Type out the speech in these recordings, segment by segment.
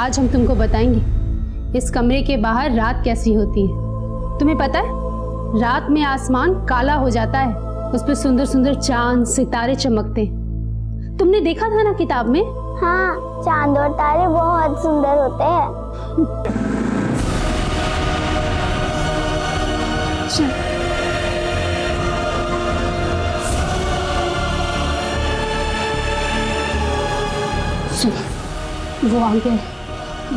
आज हम तुमको बताएंगे इस कमरे के बाहर रात कैसी होती है। तुम्हें पता है रात में आसमान काला हो जाता है, उस पर सुंदर सुंदर चांद सितारे चमकते हैं। तुमने देखा था ना किताब में? हाँ, चांद और तारे बहुत सुंदर होते हैं। सुन, वो आ गया,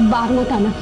बाहर मत आना।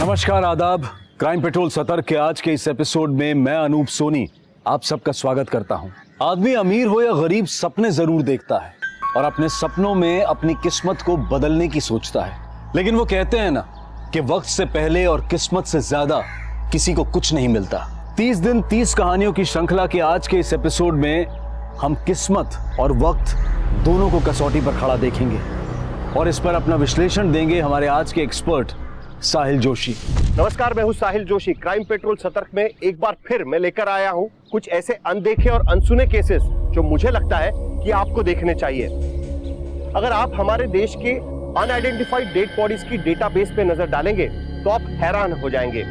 नमस्कार, आदाब। क्राइम पेट्रोल सतर्क के आज के इस एपिसोड में मैं अनूप सोनी आप सबका स्वागत करता हूं। आदमी अमीर हो या गरीब सपने जरूर देखता है और अपने सपनों में अपनी किस्मत को बदलने की सोचता है, लेकिन वो कहते हैं ना कि वक्त से पहले और किस्मत से ज्यादा किसी को कुछ नहीं मिलता। 30 दिन 30 कहानियों की श्रृंखला के आज के इस एपिसोड में हम किस्मत और वक्त दोनों को कसौटी पर खड़ा देखेंगे और इस पर अपना विश्लेषण देंगे हमारे आज के एक्सपर्ट साहिल जोशी। नमस्कार, मैं हूं साहिल जोशी। क्राइम पेट्रोल सतर्क में एक बार फिर मैं लेकर आया हूं कुछ ऐसे अनदेखे और अनसुने केसेस जो मुझे लगता है कि आपको देखने चाहिए। अगर आप हमारे देश के अनआइडेंटिफाइड डेड बॉडीज की डेटाबेस पे नजर डालेंगे तो आप हैरान हो जाएंगे।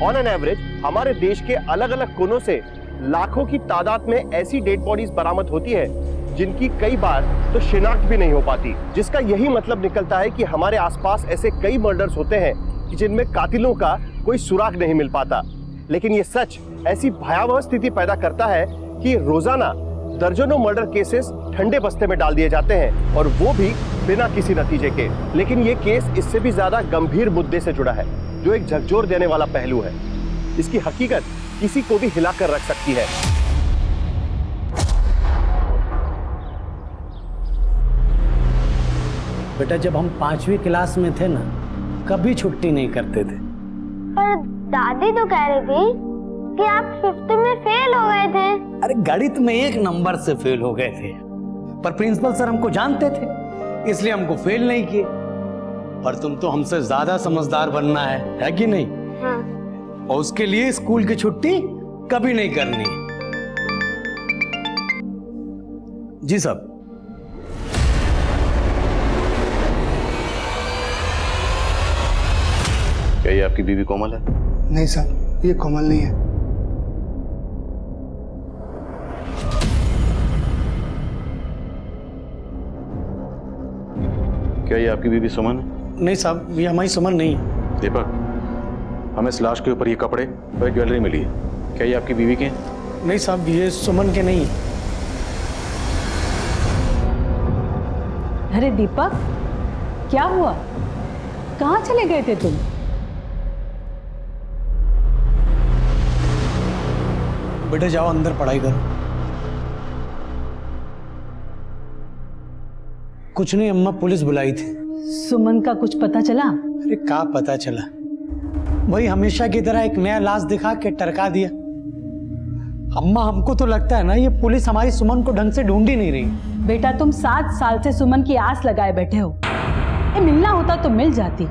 ऑन एन एवरेज हमारे देश के अलग अलग कोनों से लाखों की तादाद में ऐसी डेड बॉडीज बरामद होती है जिनकी कई बार तो शिनाख्त भी नहीं हो पाती, जिसका यही मतलब निकलता है कि हमारे आसपास ऐसे कई मर्डर्स होते हैं कि जिनमें कातिलों का कोई सुराग नहीं मिल पाता। लेकिन ये सच ऐसी भयावह स्थिति पैदा करता है कि रोजाना दर्जनों मर्डर केसेस ठंडे बस्ते में डाल दिए जाते हैं और वो भी बिना किसी नतीजे के। लेकिन ये केस इससे भी ज्यादा गंभीर मुद्दे से जुड़ा है जो एक झकझोर देने वाला पहलू है। इसकी हकीकत किसी को भी हिलाकर रख सकती है। बेटा, जब हम 5वीं क्लास में थे ना, कभी छुट्टी नहीं करते थे। पर दादी तो कह रही थी कि आप 5th में फेल हो गए थे। अरे गणित में 1 नंबर से फेल हो गए थे, पर प्रिंसिपल सर हमको जानते थे इसलिए हमको फेल नहीं किए। पर तुम तो हमसे ज्यादा समझदार बनना है कि नहीं? हाँ। और उसके लिए स्कूल की छुट्टी कभी नहीं करनी। जी साहब। क्या ये आपकी बीवी कोमल है? नहीं सर, ये कोमल नहीं है। क्या ये आपकी बीवी सुमन है? नहीं साहब, ये हमारी सुमन नहीं है। दीपक, हमें इस लाश के ऊपर ये कपड़े और ज्वेलरी मिली है, क्या ये आपकी बीवी के हैं? नहीं साहब, ये सुमन के नहीं है। अरे दीपक, क्या हुआ? कहाँ चले गए थे तुम? बेटे जाओ अंदर पढ़ाई करो। कुछ नहीं अम्मा, पुलिस बुलाई थी। सुमन का कुछ पता चला? अरे क्या पता चला, वही हमेशा की तरह एक नया लाश दिखा के टरका दिया। अम्मा हमको तो लगता है ना ये पुलिस हमारी सुमन को ढंग से ढूंढ ही नहीं रही। बेटा, तुम 7 साल से सुमन की आस लगाए बैठे हो। ये मिलना होता तो मिल जाती।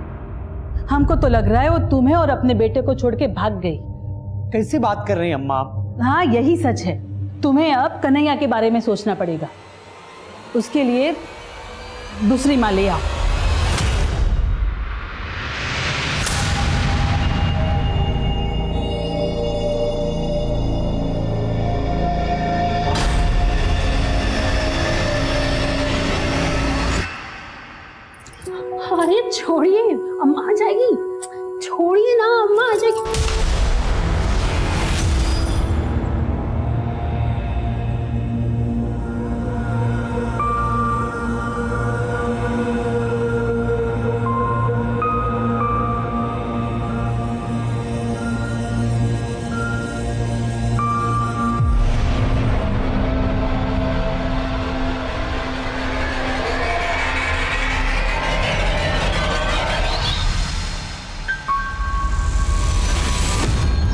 हमको तो लग रहा है वो तुम्हें और अपने बेटे को छोड़ के भाग गई। कैसी बात कर रही हैं अम्मा आप? हाँ, यही सच है। तुम्हें अब कन्हैया के बारे में सोचना पड़ेगा। उसके लिए दूसरी माँ ले आओ। अरे छोड़िए, अम्मा आ जाएगी। छोड़िए ना, अम्मा आ जाएगी।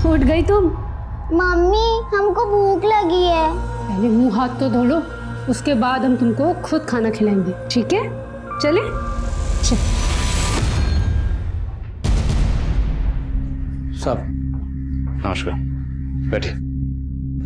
उठ गई तुम? मम्मी हमको भूख लगी है। पहले मुंह हाथ तो धो लो, उसके बाद हम तुमको खुद खाना खिलाएंगे, ठीक है? चले चल। साहब नमस्कार, बैठिए।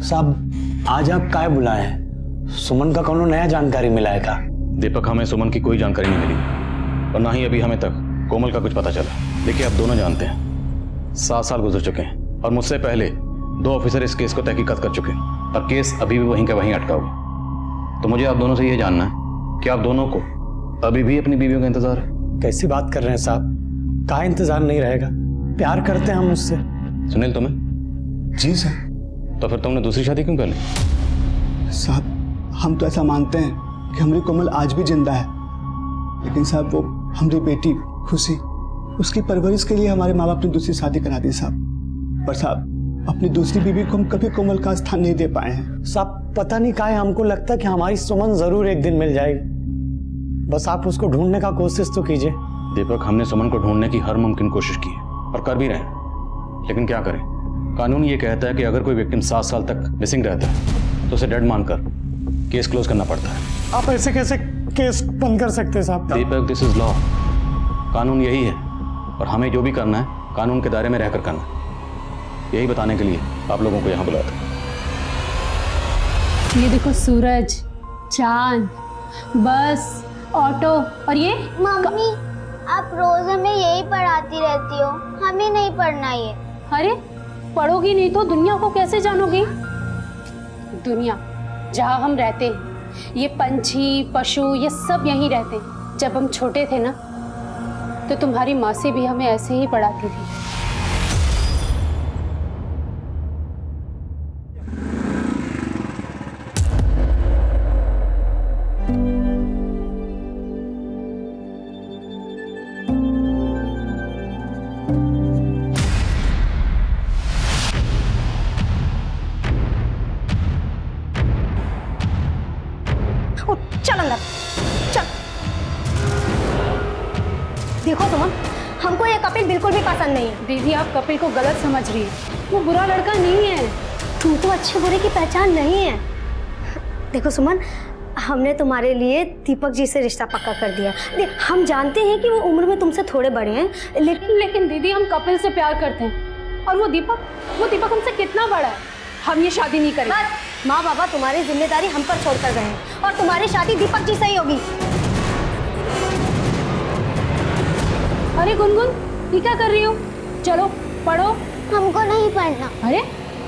साहब आज आप काय बुलाए हैं? सुमन का कोनो नया जानकारी मिला है का? दीपक, हमें सुमन की कोई जानकारी नहीं मिली और ना ही अभी हमें तक कोमल का कुछ पता चला। देखिए, आप दोनों जानते हैं 7 साल गुजर चुके हैं और मुझसे पहले 2 ऑफिसर इस केस को तहकीकात कर चुके हैं और केस अभी भी वहीं का वहीं अटका हुआ। तो मुझे आप दोनों से यह जानना है कि आप दोनों को अभी भी अपनी बीवियों का इंतजार है? कैसी बात कर रहे हैं साहब? का इंतजार नहीं रहेगा? प्यार करते हैं हम उससे। सुनील, तुम्हें? जी सर। तो फिर तुमने दूसरी शादी क्यों कर ली? साहब हम तो ऐसा मानते हैं कि हमारी कोमल आज भी जिंदा है, लेकिन साहब वो हमारी बेटी खुशी, उसकी परवरिश के लिए हमारे माँ बाप ने दूसरी शादी करा दी साहब। पर साहब अपनी दूसरी बीवी को हम कभी कोमल का स्थान नहीं दे पाए हैं। साहब पता नहीं काहे हमको लगता है कि हमारी सुमन जरूर एक दिन मिल जाएगी। बस आप उसको ढूंढने का कोशिश तो कीजिए। दीपक, हमने सुमन को ढूंढने की हर मुमकिन कोशिश की है और कर भी रहे हैं, लेकिन क्या करें, कानून ये कहता है कि अगर कोई विक्टिम 7 साल तक मिसिंग रहता है तो उसे डेड मानकर केस क्लोज करना पड़ता है। आप ऐसे कैसे केस बंद कर सकते हैं साहब? दीपक, दिस इज लॉ। कानून यही है और हमें जो भी करना है कानून के दायरे में रहकर करना है। यही बताने के लिए आप लोगों को यहाँ बुलाया था। ये देखो, सूरज, चांद, बस, ऑटो और ये मम्मी आप रोज हमें यही पढ़ाती रहती हो, हमें नहीं पढ़ना ये। अरे पढ़ोगी नहीं तो दुनिया को कैसे जानोगी? दुनिया जहाँ हम रहते हैं, ये पंछी पशु ये सब यहीं रहते हैं। जब हम छोटे थे ना तो तुम्हारी माँ से भी हमें ऐसे ही पढ़ाती थी। चल अंदर चल। देखो सुमन, हमको ये कपिल बिल्कुल भी पसंद नहीं है। दीदी आप कपिल को गलत समझ रही है, वो बुरा लड़का नहीं है। तुमको अच्छे बुरे की पहचान नहीं है। देखो सुमन, हमने तुम्हारे लिए दीपक जी से रिश्ता पक्का कर दिया। देख हम जानते हैं कि वो उम्र में तुमसे थोड़े बड़े हैं, लेकिन दीदी हम कपिल से प्यार करते हैं और वो दीपक हमसे कितना बड़ा है। हम ये शादी नहीं करेंगे। बस माँ बाबा तुम्हारी जिम्मेदारी हम पर छोड़कर गए हैं और तुम्हारी शादी दीपक जी से ही होगी। अरे गुनगुन, ये क्या कर रही हो? चलो पढ़ो। हमको नहीं पढ़ना। अरे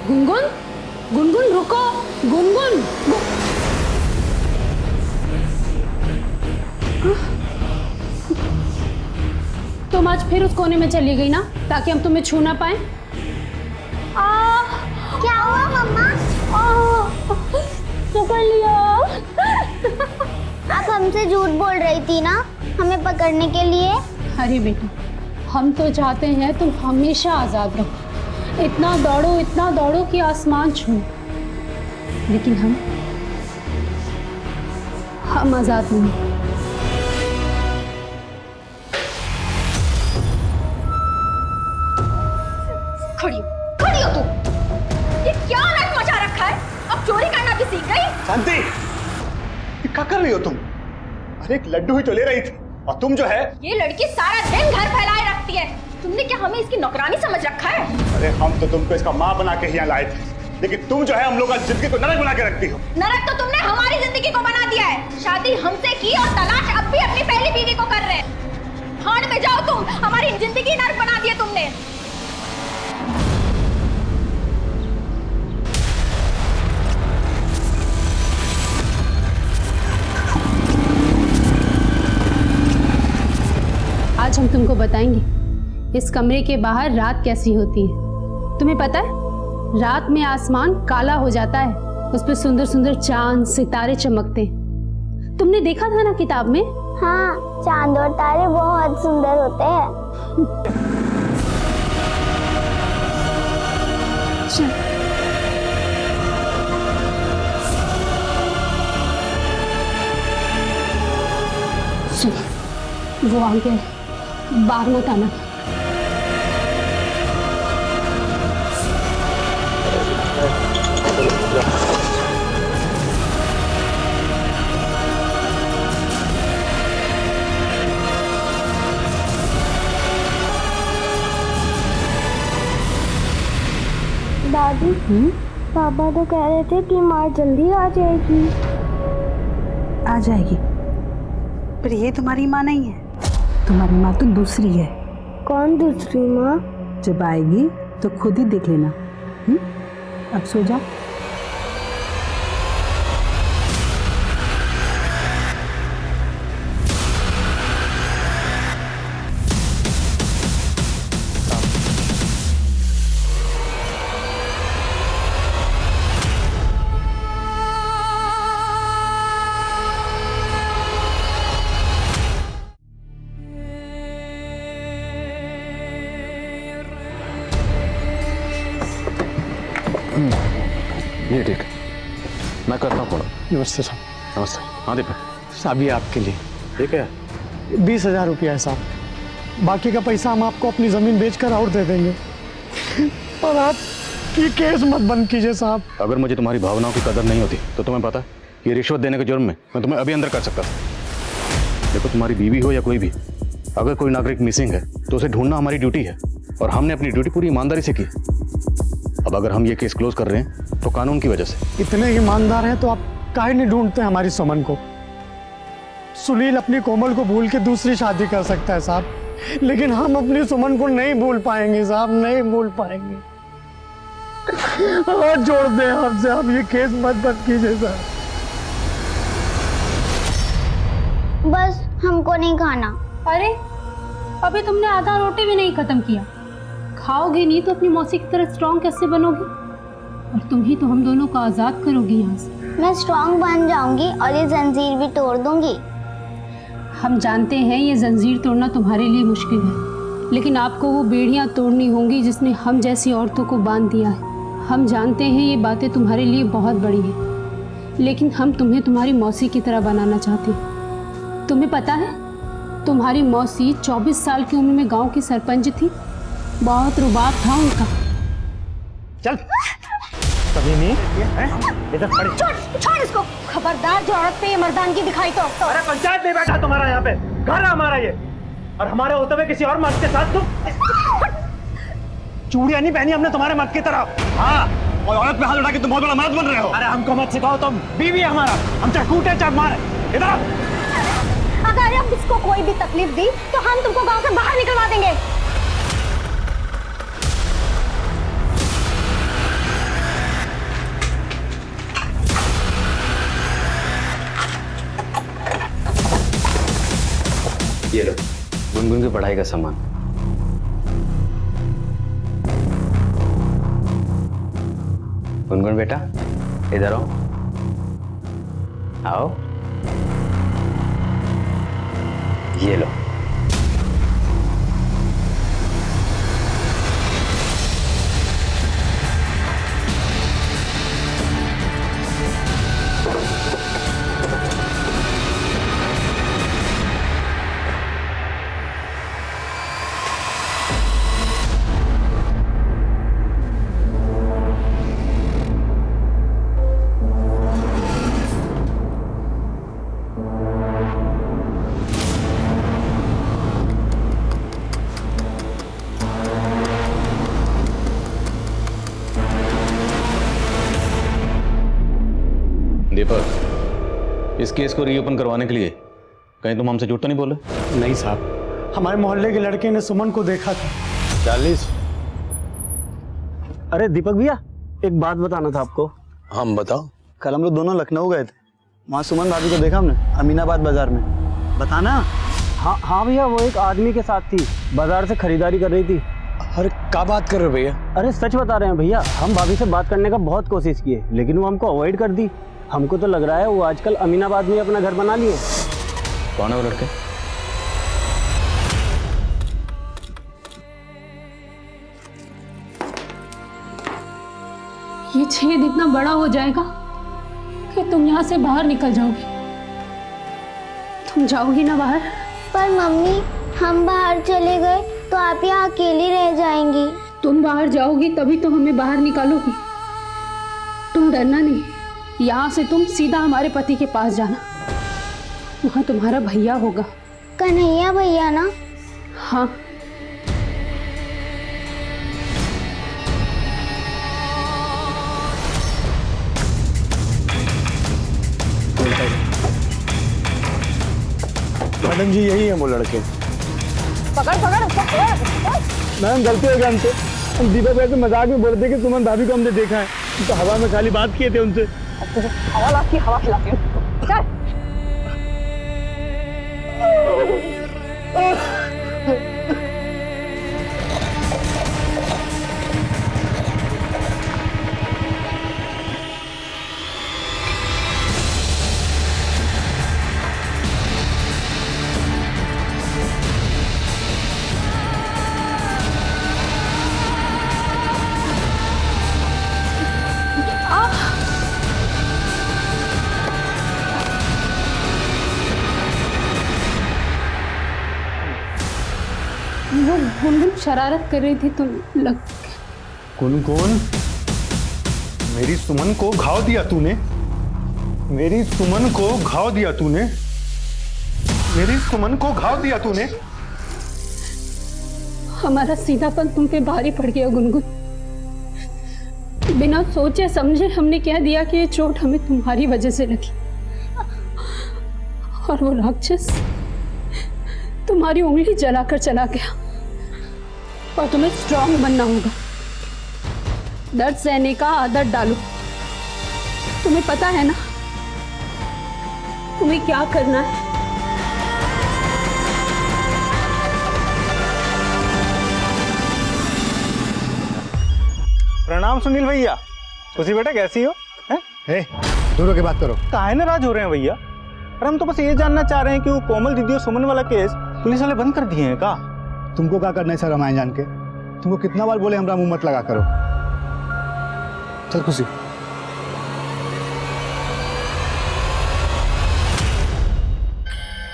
गुनगुन, गुनगुन रुको। गुनगुन तुम आज फिर उस कोने में चली गई ना ताकि हम तुम्हें छू ना पाए। क्या हुआ मम्मा? पकड़ लिया। आप हमसे झूठ बोल रही थी ना हमें पकड़ने के लिए। अरे बेटी, हम तो चाहते हैं तुम हमेशा आजाद रहो, इतना दौड़ो कि आसमान छू, लेकिन हम आजाद नहीं। खड़ी हो तू। ये क्या नाटक मचा रखा है? अब चोरी करना भी सीख गई? शांति, ये क्या कर रही हो तुम? अरे एक लड्डू ही तो ले रही थी और तुम जो है ये लड़की सारा दिन घर फैलाए रखती है। तुमने क्या हमें इसकी नौकरानी समझ रखा है? अरे हम तो तुमको इसका माँ बना के यहाँ लाए थे, लेकिन तुम जो है हम लोग का जिंदगी को नरक बना के रखती हो। नरक तो तुमने हमारी जिंदगी को बना दिया है। शादी हमसे की और तलाश अब भी अपनी पहली बीवी को कर रहे हैं। भाड़ में जाओ तुम, हमारी जिंदगी नरक बना दी है तुमने। आज हम तुमको बताएंगे इस कमरे के बाहर रात कैसी होती है। तुम्हें पता है रात में आसमान काला हो जाता है, उस पर सुंदर सुंदर चांद सितारे चमकते हैं। तुमने देखा था ना किताब में? हाँ, चांद और तारे बहुत सुंदर होते हैं। चल, वो आ गया, बाहर मत आना। दादी, पापा तो कह रहे थे कि माँ जल्दी आ जाएगी। आ जाएगी, पर ये तुम्हारी माँ नहीं है। तुम्हारी माँ तो दूसरी है। कौन दूसरी माँ? जब आएगी तो खुद ही देख लेना। अब सो जाओ। ये ठीक है, मैं करता हूँ फोन। नमस्ते साहब। नमस्ते। हाँ दीपक, साहब ये आपके लिए ठीक है। 20,000 रुपया है साहब, बाकी का पैसा हम आपको अपनी ज़मीन बेचकर और दे देंगे। और आप ये केस मत बंद कीजिए साहब। अगर मुझे तुम्हारी भावनाओं की कदर नहीं होती तो तुम्हें पता ये रिश्वत देने के जुर्म में मैं तुम्हें अभी अंदर कर सकता था। देखो, तुम्हारी बीवी हो या कोई भी, अगर कोई नागरिक मिसिंग है तो उसे ढूंढना हमारी ड्यूटी है और हमने अपनी ड्यूटी पूरी ईमानदारी से की। अब अगर हम ये केस क्लोज कर रहे हैं तो कानून की वजह से। इतने ईमानदार हैं तो आप काहे नहीं ढूंढते हमारी सुमन को? सुनील अपनी कोमल को भूल के दूसरी शादी कर सकता है साहब, लेकिन हम अपनी सुमन को नहीं भूल पाएंगे साहब, नहीं भूल पाएंगे। हाथ जोड़ दें आपसे, आप ये केस मत बंद कीजिए साहब। बस हमको नहीं खाना। अरे अभी तुमने आधा रोटी भी नहीं खत्म किया। खाओगी नहीं तो अपनी मौसी की तरह स्ट्रांग कैसे बनोगी? और तुम ही तो हम दोनों को आजाद करोगी यहाँ से। मैं स्ट्रांग बन जाऊंगी और ये जंजीर भी तोड़ दूंगी। हम जानते हैं ये जंजीर तोड़ना तुम्हारे लिए मुश्किल है, लेकिन आपको वो बेड़ियाँ तोड़नी होंगी जिसने हम जैसी औरतों को बांध दिया है। हम जानते हैं ये बातें तुम्हारे लिए बहुत बड़ी हैं, लेकिन हम तुम्हें तुम्हारी मौसी की तरह बनाना चाहते हैं। तुम्हें पता है तुम्हारी मौसी 24 साल की उम्र में गांव की सरपंच थी। बहुत रुबाब था उनका। चल कभी नहीं इधर खड़ी। छोड़ इसको, खबरदार जो औरत पे ये मर्दानगी दिखाई तो। अरे पंचायत नहीं बैठा तुम्हारा यहाँ पे, घर है हमारा ये, और हमारे होते हुए किसी और मर्द के साथ तुम चूड़ियां नहीं पहनी हमने तुम्हारे मर्द की तरह। हाँ, और औरत पे हाथ उठा के तुम बहुत बड़ा मर्द बन रहे हो। अरे हमको मत सिखाओ, तुम बीवी है हमारा, हम चाहे कूटे चाहे मारे। इधर अगर अब इसको कोई भी तकलीफ दी तो हम तुमको गांव से बाहर निकलवा देंगे। ये लो गुनगुन की पढ़ाई का सामान। गुनगुन बेटा इधर आओ। आओ, ये लो। दीपक, इस केस को रीओपन करवाने के लिए कहीं तुम हमसे झूठ तो नहीं बोले? नहीं साहब, हमारे मोहल्ले के लड़के ने सुमन को देखा था। 40। अरे दीपक भैया, एक बात बताना था आपको। हम बताओ। कल हम लोग दोनों लखनऊ गए थे, वहाँ सुमन भाभी को देखा हमने अमीनाबाद बाजार में। बताना। हाँ भैया, वो एक आदमी के साथ थी, बाजार से खरीदारी कर रही थी। अरे क्या बात कर रहे हो भैया? अरे सच बता रहे हैं भैया, हम भाभी से बात करने का बहुत कोशिश किए लेकिन वो हमको अवॉइड कर दी। हमको तो लग रहा है वो आजकल अमीनाबाद में अपना घर बना लिए। कौन है वो लड़के? ये छेद इतना बड़ा हो जाएगा कि तुम यहाँ से बाहर निकल जाओगी। तुम जाओगी ना बाहर? पर मम्मी, हम बाहर चले गए तो आप यहाँ अकेली रह जाएंगी। तुम बाहर जाओगी तभी तो हमें बाहर निकालोगी। तुम डरना नहीं, यहाँ से तुम सीधा हमारे पति के पास जाना, वहाँ तुम्हारा भैया होगा। कन्हैया भैया ना? हाँ। मैडम जी यही है वो लड़के। पकड़ पकड़ पकड़। मैम गलती हो गया हमसे। हम दीपक भाई से मजाक में बोल रहे थे कि सुमन भाभी को हमने देखा है, तो हवा में खाली बात किए थे उनसे। हवा खिलाती हूँ। चल। वो गुनगुन शरारत कर रही थी तो लग। गुनगुन, मेरी सुमन को घाव दिया तूने, मेरी सुमन को घाव दिया तूने, मेरी सुमन को घाव दिया तूने। हमारा सीधापन तुम पे भारी पड़ गया गुनगुन। बिना सोचे समझे हमने कह दिया कि ये चोट हमें तुम्हारी वजह से लगी, और वो राक्षस तुम्हारी उंगली जलाकर चला गया। और तुम्हें स्ट्रांग बनना होगा, दर्द सहने का आदत डालो। तुम्हें पता है ना तुम्हें क्या करना है। प्रणाम सुनील भैया। खुशी बेटा कैसी हो? हैं? दूर होके बात करो। काहे नाराज हो रहे हैं भैया? अरे हम तो बस ये जानना चाह रहे हैं कि वो कोमल दीदी और सुमन वाला केस पुलिस वाले बंद कर दिए हैं का? तुमको क्या करना है सर रामायण जान के? तुमको कितना बार बोले हमरा मुंह मत लगा करो। चल खुशी।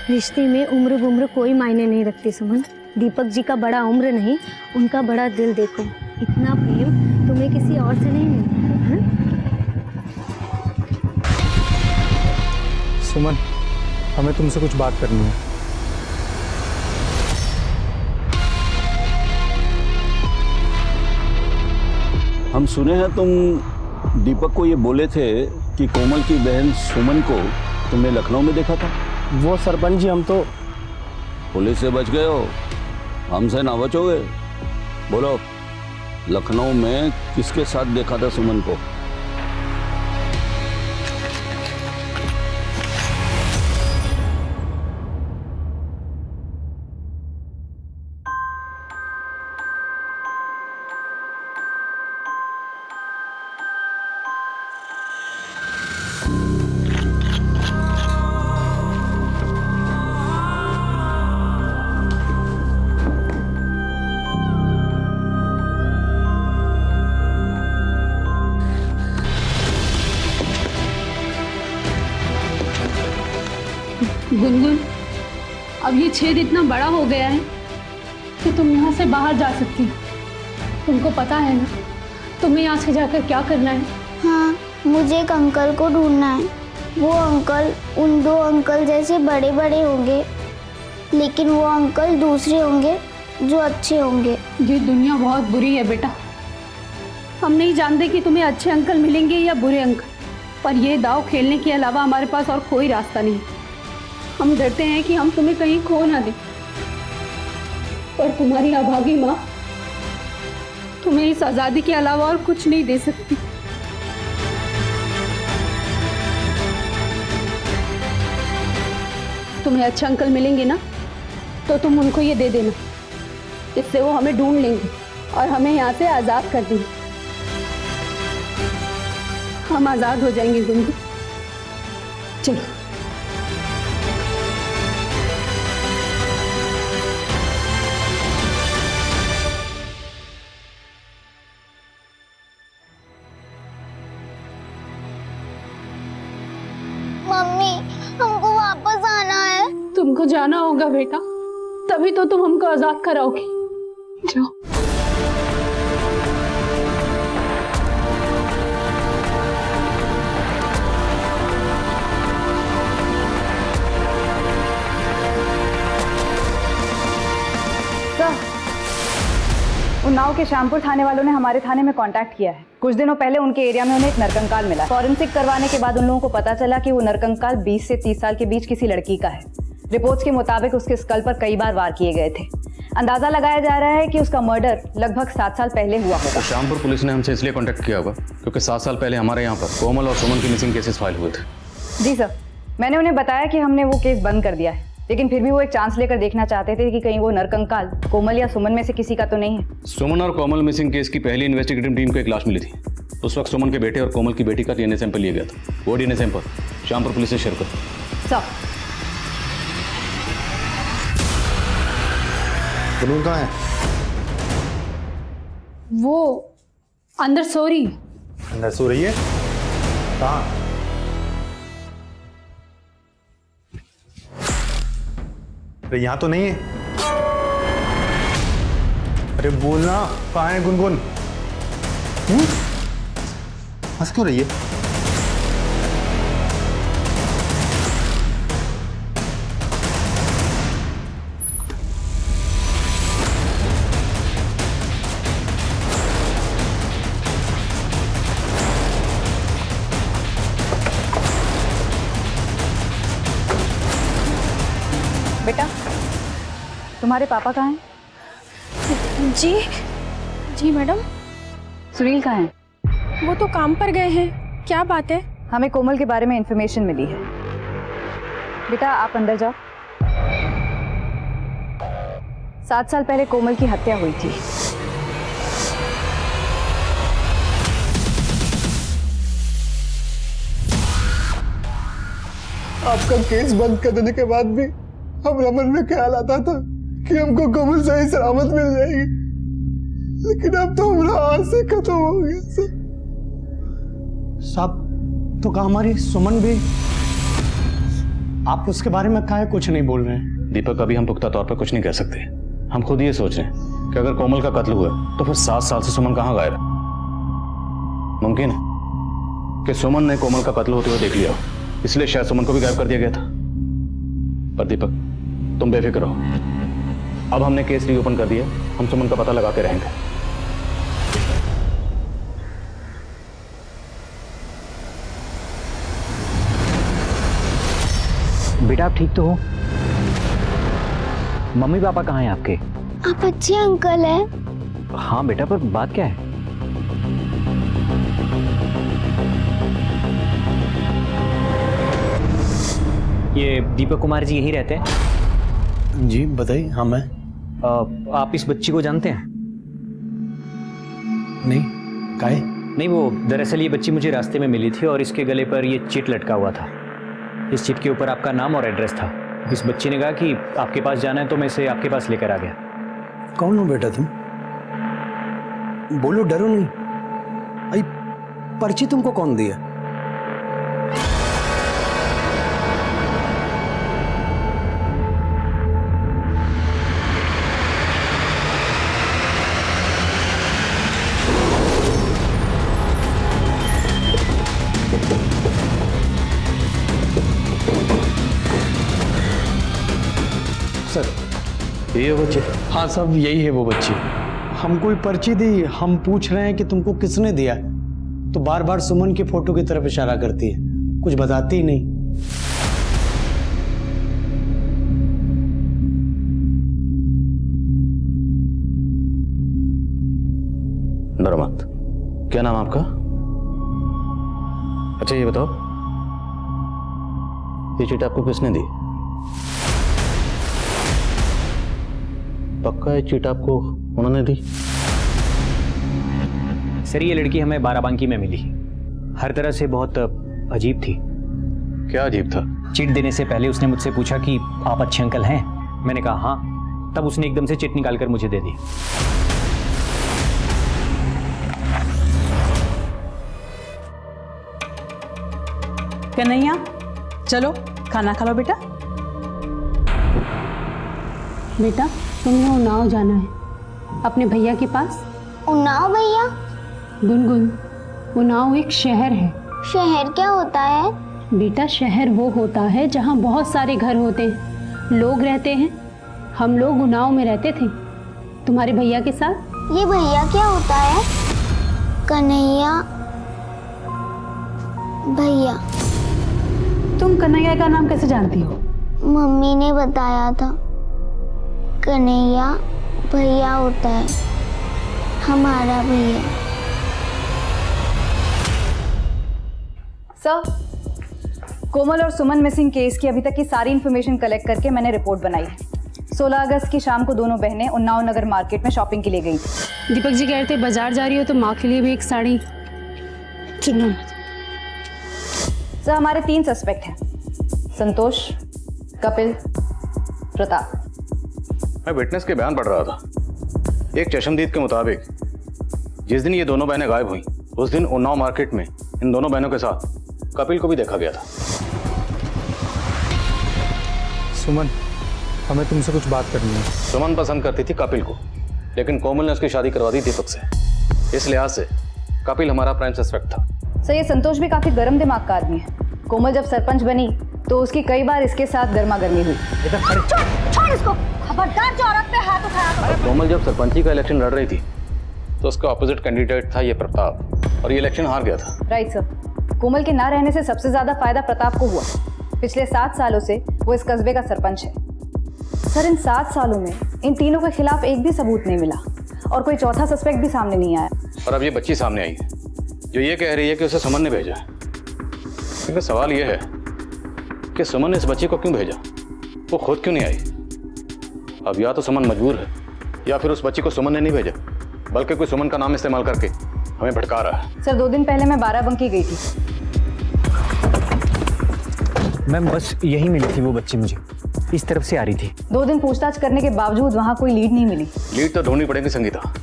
रिश्ते में उम्र गुम्र कोई मायने नहीं रखती सुमन। दीपक जी का बड़ा उम्र नहीं, उनका बड़ा दिल देखो। इतना प्रेम तुम्हें किसी और से नहीं मिलता है ना? सुमन, हमें तुमसे कुछ बात करनी है। हम सुने हैं तुम दीपक को ये बोले थे कि कोमल की बहन सुमन को तुमने लखनऊ में देखा था। वो सरपंच जी, हम तो पुलिस से बच गए हो, हमसे ना बचोगे। बोलो, लखनऊ में किसके साथ देखा था सुमन को? गुनगुन, अब ये छेद इतना बड़ा हो गया है कि तुम यहाँ से बाहर जा सकती हो। तुमको पता है ना तुम्हें यहाँ से जाकर क्या करना है? हाँ, मुझे एक अंकल को ढूंढना है। वो अंकल उन दो अंकल जैसे बड़े बड़े होंगे, लेकिन वो अंकल दूसरे होंगे जो अच्छे होंगे। ये दुनिया बहुत बुरी है बेटा। हम नहीं जानते कि तुम्हें अच्छे अंकल मिलेंगे या बुरे अंकल, पर ये दाव खेलने के अलावा हमारे पास और कोई रास्ता नहीं। हम डरते हैं कि हम तुम्हें कहीं खो ना दें, पर तुम्हारी अभागी माँ तुम्हें इस आज़ादी के अलावा और कुछ नहीं दे सकती। तुम्हें अच्छे अंकल मिलेंगे ना, तो तुम उनको ये दे देना, इससे वो हमें ढूंढ लेंगे और हमें यहाँ से आज़ाद कर देंगे। हम आज़ाद हो जाएंगे गुनगुन। चलो। मम्मी, हमको वापस आना है। तुमको जाना होगा बेटा, तभी तो तुम हमको आज़ाद कराओगी। जाओ। उन्नाव के श्यामपुर थाने वालों ने हमारे थाने में कांटेक्ट किया है। कुछ दिनों पहले उनके एरिया में उन्हें एक नरकंकाल मिला। फॉरेंसिक करवाने के बाद उन लोगों को पता चला कि वो नरकंकाल 20 से 30 साल के बीच किसी लड़की का है। रिपोर्ट्स के मुताबिक उसके स्कल पर कई बार वार किए गए थे। अंदाजा लगाया जा रहा है कि उसका मर्डर लगभग 7 साल पहले हुआ होगा। तो श्यामपुर पुलिस ने हमसे इसलिए कांटेक्ट किया होगा क्योंकि 7 साल पहले हमारे यहाँ पर कोमल और सुमन की मिसिंग केसेस फाइल हुए थे। जी सर, मैंने उन्हें बताया कि हमने वो केस बंद कर दिया है, लेकिन फिर भी वो एक चांस लेकर देखना चाहते थे कि कहीं वो नरकंकाल कोमल या सुमन में से किसी का तो नहीं है। सुमन और कोमल मिसिंग केस की पहली इन्वेस्टिगेटिव टीम को एक लाश मिली थी। उस वक्त सुमन के बेटे और कोमल की बेटी का डीएनए सैंपल लिया गया था। वो डीएनए सैंपल श्यामपुर पुलिस से शेयर कर। सर, गुनगुन कहाँ है? वो अंदर सो रही। अंदर सो रही है? कहाँ? अरे यहाँ तो नहीं है। अरे बोलना, कहाँ है गुनगुन? हंस क्यों रही है? बेटा, तुम्हारे पापा कहाँ हैं? जी जी मैडम। सुनील कहाँ हैं? वो तो काम पर गए हैं। क्या बात है? हमें कोमल के बारे में इंफॉर्मेशन मिली है। बेटा, आप अंदर जाओ। 7 साल पहले कोमल की हत्या हुई थी। आपका केस बंद कर देने के बाद भी हमारे मन में ख्याल आता था कि हमको कोमल सही सलामत मिल जाएगी, लेकिन अब तो हमारा आज से खत्म हो गया साहब। तो कहा हमारी सुमन भी, आप उसके बारे में काहे कुछ नहीं बोल रहे हैं? दीपक, अभी हम पुख्ता तौर पर कुछ नहीं कह सकते। हम खुद ये सोच रहे हैं कि अगर कोमल का कत्ल हुआ तो फिर 7 साल से सुमन कहाँ गायब है? मुमकिन है कि सुमन ने कोमल का कत्ल होते हुए देख लिया हो, इसलिए शायद सुमन को भी गायब कर दिया गया था। पर दीपक, तुम बेफिक्र रहो। अब हमने केस रीओपन कर दिया, हम सुमन का पता लगा के रहेंगे। बेटा, आप ठीक तो हो? मम्मी पापा कहाँ हैं आपके? आप अच्छे अंकल हैं। हाँ बेटा, पर बात क्या है? ये दीपक कुमार जी यहीं रहते हैं? जी बताइए। हाँ मैं। आप इस बच्ची को जानते हैं? नहीं। काहे? नहीं, वो दरअसल ये बच्ची मुझे रास्ते में मिली थी और इसके गले पर ये चिट लटका हुआ था। इस चिट के ऊपर आपका नाम और एड्रेस था। इस बच्ची ने कहा कि आपके पास जाना है, तो मैं इसे आपके पास लेकर आ गया। कौन हो बेटा तुम? बोलो, डरो नहीं। आई पर्ची तुमको कौन दिया? ये वो बच्ची? हाँ साहब, यही है वो बच्ची। हमको पर्ची दी, हम पूछ रहे हैं कि तुमको किसने दिया, तो बार बार सुमन की फोटो की तरफ इशारा करती है, कुछ बताती ही नहीं। डरो मत। क्या नाम आपका? अच्छा ये बताओ, ये चिट आपको किसने दी? पक्का ये चीट आपको उन्होंने दी? सर ये लड़की हमें बाराबंकी में मिली, हर तरह से बहुत अजीब थी। क्या अजीब था? चिट देने से पहले उसने मुझसे पूछा कि आप अच्छे अंकल हैं। मैंने कहा हाँ, तब उसने एकदम से चिट निकालकर मुझे दे दी। कन्हैया चलो खाना खा लो बेटा। बेटा तुमने उन्नाव जाना है अपने भैया के पास। उन्नाव भैया? गुनगुन, उन्नाव एक शहर है। शहर क्या होता है? बेटा शहर वो होता है जहाँ बहुत सारे घर होते हैं, लोग रहते हैं। हम लोग उन्नाव में रहते थे तुम्हारे भैया के साथ। ये भैया क्या होता है? कन्हैया भैया। तुम कन्हैया का नाम कैसे जानती हो? मम्मी ने बताया था। कन्हैया भैया होता है, हमारा भैया। सर, कोमल और सुमन मिसिंग केस की अभी तक की सारी इन्फॉर्मेशन कलेक्ट करके मैंने रिपोर्ट बनाई है। 16 अगस्त की शाम को दोनों बहनें उन्नाव नगर मार्केट में शॉपिंग के लिए गई थी। दीपक जी कह रहे थे बाजार जा रही हो तो माँ के लिए भी एक साड़ी। चलो सर, हमारे 3 सस्पेक्ट हैं, संतोष, कपिल, प्रताप। मैं विटनेस के बयान पढ़ रहा था। एक चशमदीद के मुताबिक जिस दिन ये दोनों बहनें गायब हुई उस दिन उन्नाव मार्केट में इन दोनों बहनों के साथ कपिल को भी देखा गया था। सुमन, हमें तुमसे कुछ बात करनी है। सुमन पसंद करती थी कपिल को, लेकिन कोमल ने उसकी शादी करवा दी दीपक से। इस लिहाज से कपिल हमारा प्राइम सस्पेक्ट था। सर, ये संतोष भी काफी गर्म दिमाग का आदमी है। कोमल जब सरपंच बनी तो उसकी कई बार इसके साथ गर्मा गर्मी हुई। छोड़ इसको, खबरदार जो औरत पे हाथ उठाया। कोमल जब सरपंची का इलेक्शन लड़ रही थी तो उसका ऑपोजिट कैंडिडेट था ये प्रताप, और ये इलेक्शन हार गया था। राइट सर, कोमल के ना रहने से सबसे ज्यादा फायदा प्रताप को हुआ। पिछले 7 सालों से वो इस कस्बे का सरपंच है। सर, इन 7 सालों में इन तीनों के खिलाफ एक भी सबूत नहीं मिला और कोई चौथा सस्पेक्ट भी सामने नहीं आया। और अब ये बच्ची सामने आई है जो ये कह रही है कि उसे सुमन ने भेजा है। लेकिन सवाल ये है कि सुमन ने इस बच्ची को क्यों भेजा, वो खुद क्यों नहीं आई? अब या तो सुमन मजबूर है या फिर उस बच्ची को सुमन ने नहीं भेजा, बल्कि कोई सुमन का नाम इस्तेमाल करके हमें भटका रहा है। सर, 2 दिन पहले मैं बाराबंकी गई थी। मैम बस यही मिली थी वो बच्ची, मुझे इस तरफ से आ रही थी। 2 दिन पूछताछ करने के बावजूद वहाँ कोई लीड नहीं मिली। लीड तो ढूंढनी पड़ेगी संगीता।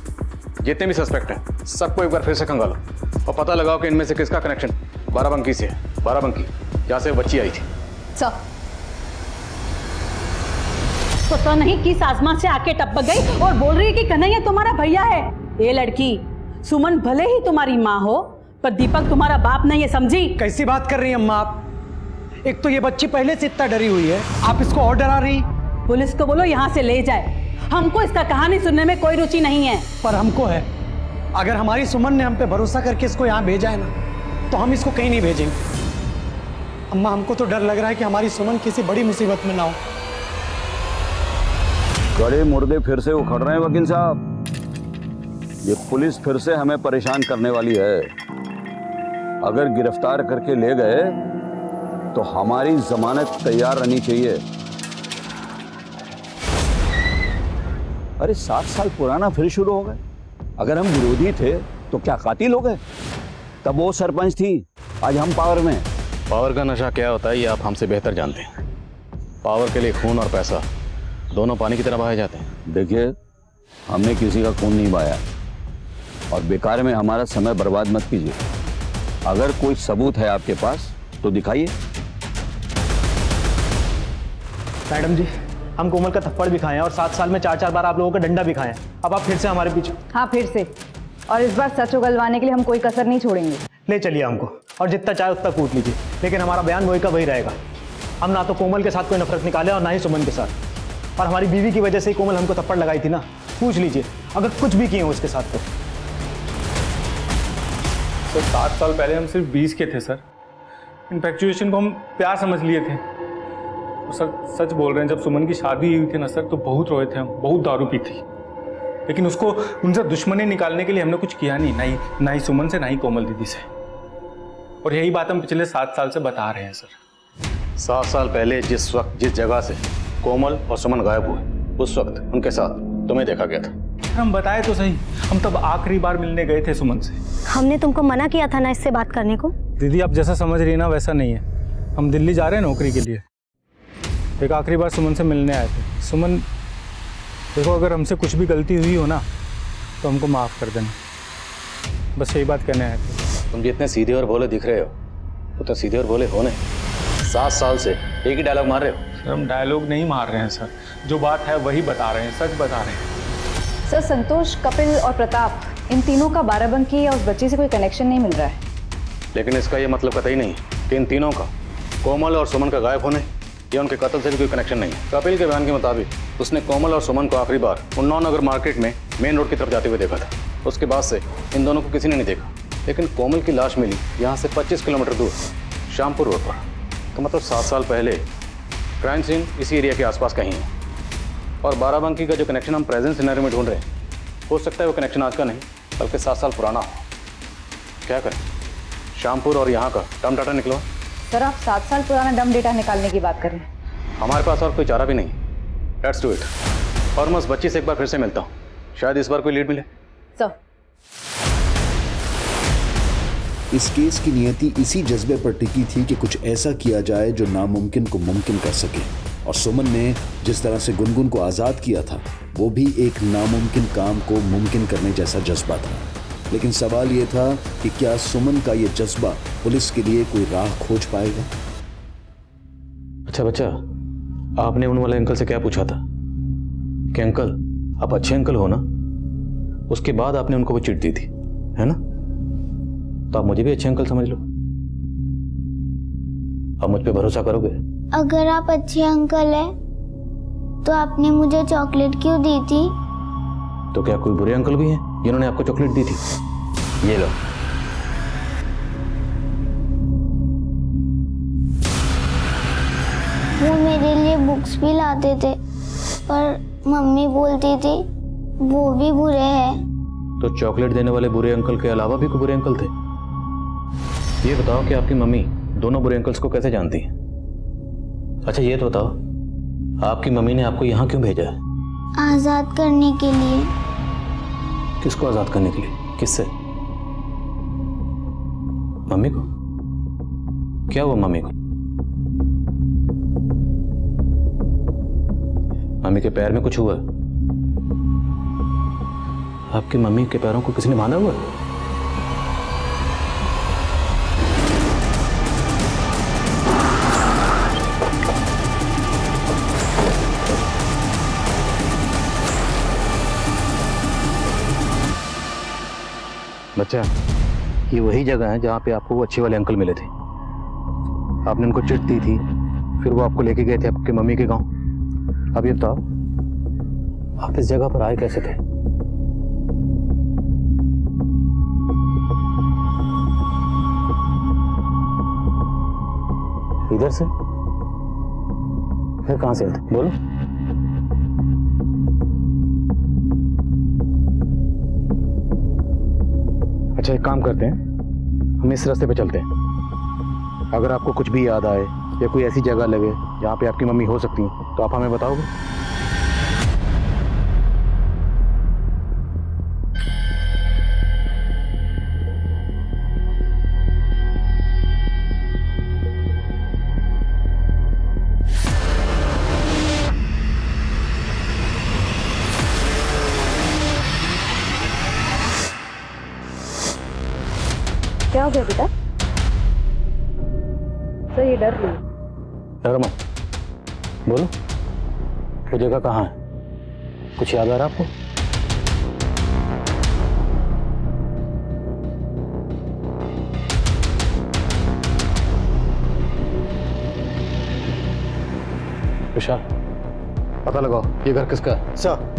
जितने भी सस्पेक्ट हैं सबको एक बार फिर से खंगालो और पता लगाओ कि इनमें से किसका कनेक्शन बाराबंकी से है। बाराबंकी जहाँ से बच्ची आई थी। सर, पता नहीं किस आसमान से आके टपक गई और बोल रही है कि कन्हैया तुम्हारा भैया है। ये लड़की सुमन भले ही तुम्हारी माँ हो पर दीपक तुम्हारा बाप नहीं है, समझी? कैसी बात कर रही हैं अम्मा आप? एक तो ये बच्ची पहले से इतना डरी हुई है, आप इसको और डरा रही। पुलिस को बोलो यहाँ से ले जाए, हमको इसका कहानी सुनने में कोई रुचि नहीं है। पर हमको है। अगर हमारी सुमन ने हम पे भरोसा करके इसको यहाँ भेजा है ना, तो हम इसको कहीं नहीं भेजेंगे। अम्मा, हमको तो डर लग रहा है कि हमारी सुमन किसी बड़ी मुसीबत में ना हो। गड़े मुर्दे फिर से उखड़ रहे हैं वकील साहब। ये पुलिस फिर से हमें परेशान करने वाली है। अगर गिरफ्तार करके ले गए तो हमारी जमानत तैयार रहनी चाहिए। अरे 7 साल पुराना फिर शुरू हो गए। अगर हम विरोधी थे तो क्या कातिल हो गए? तब वो सरपंच थी, आज हम पावर में। पावर का नशा क्या होता है ये आप हमसे बेहतर जानते हैं। पावर के लिए खून और पैसा दोनों पानी की तरह बहाए जाते हैं। देखिए, हमने किसी का खून नहीं बहाया और बेकार में हमारा समय बर्बाद मत कीजिए। अगर कोई सबूत है आपके पास तो दिखाइए। मैडम जी, हम कोमल का थप्पड़ भी खाए हैं और 7 साल में 4-4 बार आप लोगों का डंडा भी खाए हैं। अब आप फिर से हमारे पीछे। हाँ, फिर से। और इस बार सच उगलवाने के लिए हम कोई कसर नहीं छोड़ेंगे। ले चलिए हमको, और जितना चाहे उतना कूट लीजिए, लेकिन हमारा बयान वही का वही रहेगा। हम ना तो कोमल के साथ कोई नफरत निकाले और ना ही सुमन के साथ। और हमारी बीवी की वजह से ही कोमल हमको थप्पड़ लगाई थी ना, पूछ लीजिए अगर कुछ भी किए हो उसके साथ तो। सर, 7 साल पहले हम सिर्फ 20 के थे सर। इन्फेक्चुएशन को हम प्यार समझ लिए थे। तो सर सच बोल रहे हैं, जब सुमन की शादी हुई थी ना सर, तो बहुत रोए थे हम, बहुत दारू पी थी। लेकिन उसको उनसे दुश्मनी निकालने के लिए हमने कुछ किया नहीं, ना ही सुमन से, ना ही कोमल दीदी से। और यही बात हम पिछले 7 साल से बता रहे हैं सर। 7 साल पहले जिस वक्त जिस जगह से कोमल और सुमन गायब हुए, उस वक्त उनके साथ तुम्हें देखा गया था। हम बताए तो सही, हम तब आखिरी बार मिलने गए थे सुमन से। हमने तुमको मना किया था ना इससे बात करने को। दीदी आप जैसा समझ रही है ना वैसा नहीं है। हम दिल्ली जा रहे हैं नौकरी के लिए। एक आखिरी बार सुमन से मिलने आए थे। सुमन देखो, अगर हमसे कुछ भी गलती हुई हो ना तो हमको माफ़ कर देना, बस यही बात कहने आए थे। तुम जितने सीधे और भोले दिख रहे हो उतने सीधे और भोले हो नहीं। 7 साल से एक ही डायलॉग मार रहे हो। सर हम डायलॉग नहीं मार रहे हैं सर, जो बात है वही बता रहे हैं, सच बता रहे हैं। सर संतोष, कपिल और प्रताप, इन तीनों का बाराबंकी या उस बच्ची से कोई कनेक्शन नहीं मिल रहा है। लेकिन इसका ये मतलब कतई नहीं कि इन तीनों का कोमल और सुमन का गायब होने या उनके कत्ल से भी कोई कनेक्शन नहीं है। कपिल के बयान के मुताबिक उसने कोमल और सुमन को आखिरी बार उन्नाव नगर मार्केट में मेन रोड की तरफ जाते हुए देखा था। उसके बाद से इन दोनों को किसी ने नहीं देखा। लेकिन कोमल की लाश मिली यहाँ से 25 किलोमीटर दूर श्यामपुर रोड पर। तो मतलब 7 साल पहले क्राइम सीन इसी एरिया के आसपास कहीं है। और बाराबंकी का जो कनेक्शन हम प्रेजेंट सिनेरियो में ढूंढ रहे हैं, हो सकता है वो कनेक्शन आज का नहीं बल्कि 7 साल पुराना हो। क्या करें, श्यामपुर और यहाँ का डम डाटा निकलवा। सर आप 7 साल पुराना डम डेटा निकालने की बात करें। हमारे पास और कोई चारा भी नहीं। Let's do it. और मैं उस बच्ची से एक बार फिर से मिलता हूँ, शायद इस बार कोई लीड मिले। सर इस केस की नियति इसी जज्बे पर टिकी थी कि कुछ ऐसा किया जाए जो नामुमकिन को मुमकिन कर सके। और सुमन ने जिस तरह से गुनगुन को आज़ाद किया था वो भी एक नामुमकिन काम को मुमकिन करने जैसा जज्बा था। लेकिन सवाल ये था कि क्या सुमन का ये जज्बा पुलिस के लिए कोई राह खोज पाएगा। अच्छा बच्चा, आपने उन वाले अंकल से क्या पूछा था कि अंकल आप अच्छे अंकल हो ना? उसके बाद आपने उनको वो चिट दी थी, है ना? तो आप मुझे भी अच्छे अंकल समझ लो। आप मुझ पे भरोसा करोगे? अगर आप अच्छे अंकल हैं तो आपने मुझे चॉकलेट क्यों दी थी? तो क्या कोई बुरे अंकल भी हैं जिन्होंने आपको चॉकलेट दी थी? ये लो। वो मेरे लिए बुक्स भी लाते थे पर मम्मी बोलती थी वो भी बुरे हैं। तो चॉकलेट देने वाले बुरे अंकल के अलावा भी कोई बुरे अंकल थे? ये बताओ कि आपकी मम्मी दोनों बुरे अंकल्स को कैसे जानती है? अच्छा ये तो बताओ, आपकी मम्मी ने आपको यहाँ क्यों भेजा है? आजाद करने के लिए। किसको आजाद करने के लिए? किससे? मम्मी को? क्या हुआ मम्मी को? मम्मी के पैर में कुछ हुआ? आपकी मम्मी के पैरों को किसी ने बांधा हुआ? बच्चा, ये वही जगह है जहाँ पे आपको वो अच्छे वाले अंकल मिले थे। आपने उनको चिट दी थी, फिर वो आपको लेके गए थे आपके मम्मी के गांव। अब ये बताओ, आप इस जगह पर आए कैसे थे? इधर से? फिर कहाँ से आए थे? बोलो। अच्छा एक काम करते हैं, हम इस रास्ते पे चलते हैं। अगर आपको कुछ भी याद आए या कोई ऐसी जगह लगे जहाँ पे आपकी मम्मी हो सकती हैं तो आप हमें बताओगे। क्या हो गया बेटा? सर ये डर रही है। डरो मत, बोलो वो जगह कहाँ है? कुछ याद आ रहा आपको? विशाल, पता लगाओ ये घर किसका है। सर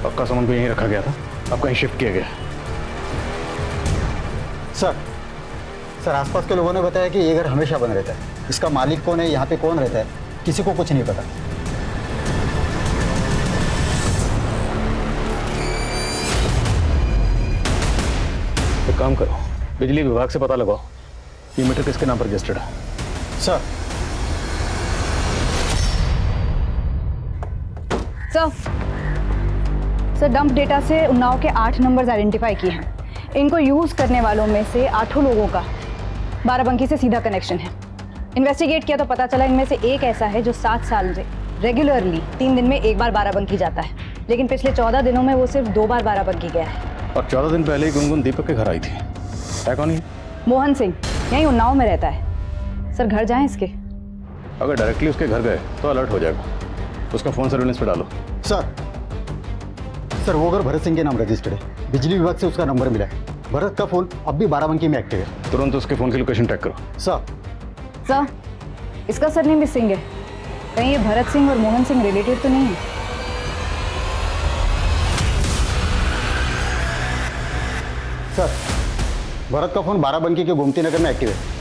पक्का सामान को यहीं रखा गया था, अब कहीं शिफ्ट किया गया। सर आसपास के लोगों ने बताया कि ये घर हमेशा बंद रहता है। इसका मालिक कौन है, यहाँ पे कौन रहता है, किसी को कुछ नहीं पता। एक काम करो, बिजली विभाग से पता लगाओ ये मीटर किसके नाम पर रजिस्टर्ड है। सर डंप डेटा से उन्नाव के 8 नंबर्स आइडेंटिफाई किए हैं। इनको यूज करने वालों में से 8 लोगों का बाराबंकी से सीधा कनेक्शन है। इन्वेस्टिगेट किया तो पता चला इनमें से एक ऐसा है जो 7 साल से रेगुलरली 3 दिन में एक बार बाराबंकी जाता है, लेकिन पिछले 14 दिनों में वो सिर्फ 2 बार बाराबंकी गया है। और 14 दिन पहले ही गुनगुन दीपक के घर आई थी। है कौन है? मोहन सिंह, यहीं उन्नाव में रहता है। सर घर जाएं इसके? अगर डायरेक्टली उसके घर गए तो अलर्ट हो जाएगा, उसका फोन सर्विलेंस पे डालो। सर वो घर भरत सिंह के नाम रजिस्टर्ड है। बिजली विभाग से उसका नंबर मिला है। भरत का फोन अब भी बाराबंकी में एक्टिव है। तुरंत उसके फोन की लोकेशन ट्रैक करो। सर इसका सरनेम भी सिंह है। कहीं ये भरत सिंह और मोहन सिंह रिलेटिव तो नहीं है? सर भरत का फोन बाराबंकी के गोमती नगर में एक्टिव है।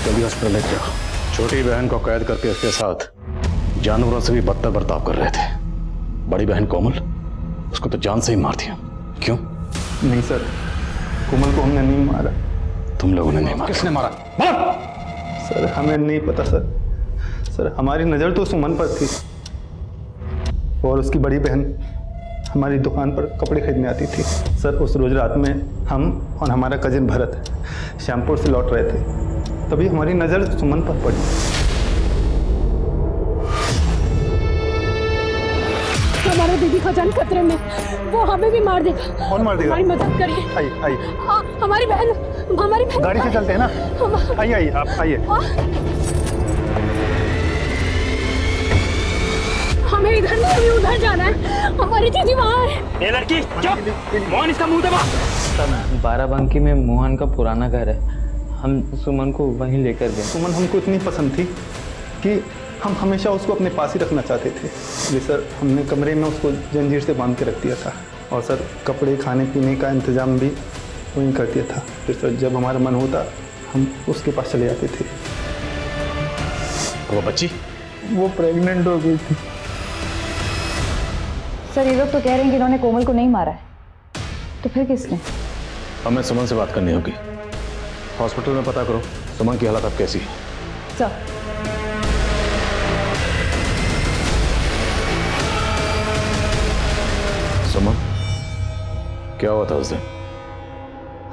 जल्दी हॉस्पिटल लेके जाओ। छोटी बहन को कैद करके इसके साथ जानवरों से भी बदतर बर्ताव कर रहे थे। बड़ी बहन कोमल, उसको तो जान से ही मार दिया। क्यों? नहीं सर, कोमल को हमने नहीं मारा। तुम लोगों ने नहीं मारा? किसने मारा? सर हमें नहीं पता सर हमारी नज़र तो सुमन पर थी और उसकी बड़ी बहन हमारी दुकान पर कपड़े खरीदने आती थी। सर उस रोज रात में हम और हमारा कजिन भरत श्यामपुर से लौट रहे थे, तभी हमारी नज़र सुमन पर पड़ी। हमारा दीदी का जान खतरे में, वो हमें भी मार देगा। कौन मार देगा? हमारी मदद करिए। आइए हमारी बहन गाड़ी से चलते हैं ना। आइए आप आइए। हमें इधर नहीं, हमें उधर जाना है। हमारी दीदी वहाँ है। ये लड़की चुप, मोहन इसका मुंह दबा। बाराबंकी में मोहन का पुराना घर है, हम सुमन को वहीं लेकर गए। सुमन हमको इतनी पसंद थी कि हम हमेशा उसको अपने पास ही रखना चाहते थे। इसलिए सर हमने कमरे में उसको जंजीर से बांध के रख दिया था और सर कपड़े खाने पीने का इंतजाम भी वहीं कर दिया था। फिर सर जब हमारा मन होता हम उसके पास चले जाते थे। वो बच्ची? वो प्रेग्नेंट हो गई थी। सर ये लोग तो कह रहे हैं कि इन्होंने कोमल को नहीं मारा है, तो फिर किसने? हमें सुमन से बात करनी होगी। हॉस्पिटल में पता करो सुमन की हालत अब कैसी है। सर सुमन क्या हुआ था उस दिन?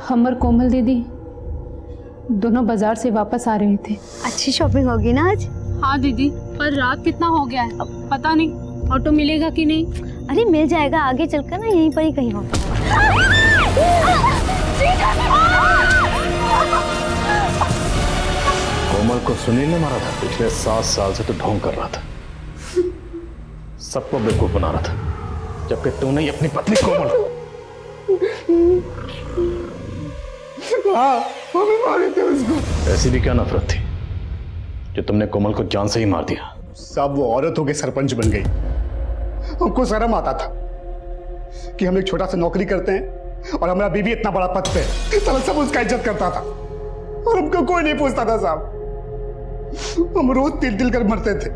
हम और कोमल दीदी दोनों बाजार से वापस आ रहे थे। अच्छी शॉपिंग होगी ना आज? हाँ दीदी, पर रात कितना हो गया है अब पता नहीं ऑटो मिलेगा कि नहीं। अरे मिल जाएगा, आगे चलकर ना यहीं पर ही कहीं होगा। कोमल को सुनील ने मारा था। पिछले 7 साल से तो ढोंग कर रहा था, सबको बेवकूफ बना रहा था, जबकि तूने ही अपनी पत्नी कोमल को मारे थे उसको। ऐसी भी क्या नफरत थी जो तुमने कोमल को जान से ही मार दिया? सब वो औरत होके सरपंच बन गई। हमको शर्म आता था कि हम एक छोटा सा नौकरी करते हैं और हमारा बीवी इतना बड़ा पद पे, सब उसका इज्जत करता था और हमको कोई नहीं पूछता था साहब। हम रोज तिल कर मरते थे।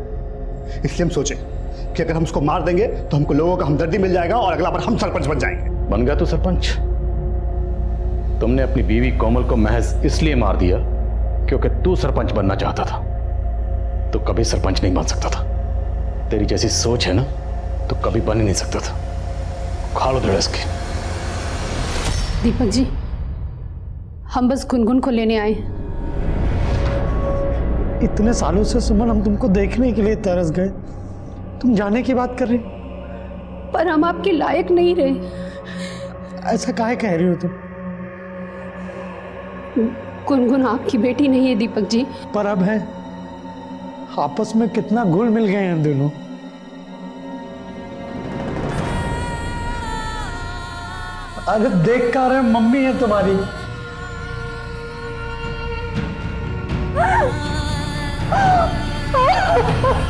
इसलिए हम सोचे कि अगर हम उसको मार देंगे तो हमको लोगों का हमदर्दी मिल जाएगा और अगला बार हम सरपंच बन जाएंगे। बन गया तू सरपंच? तुमने अपनी बीवी कोमल को महज इसलिए मार दिया क्योंकि तू सरपंच बनना चाहता था। तो कभी सरपंच नहीं बन सकता था। तेरी जैसी सोच है ना, तो कभी बन ही नहीं सकता था। खा लो धड़स के। दीपक जी, हम बस गुनगुन को लेने आए। इतने सालों से सुमन हम तुमको देखने के लिए तरस गए, तुम जाने की बात कर रही? पर हम आपके लायक नहीं रहे। ऐसा काहे कह रही हो तुम? गुनगुन आपकी बेटी नहीं है दीपक जी। पर अब है। आपस में कितना घुल मिल गए हैं दोनों। अरे देख कर रहे मम्मी है तुम्हारी। है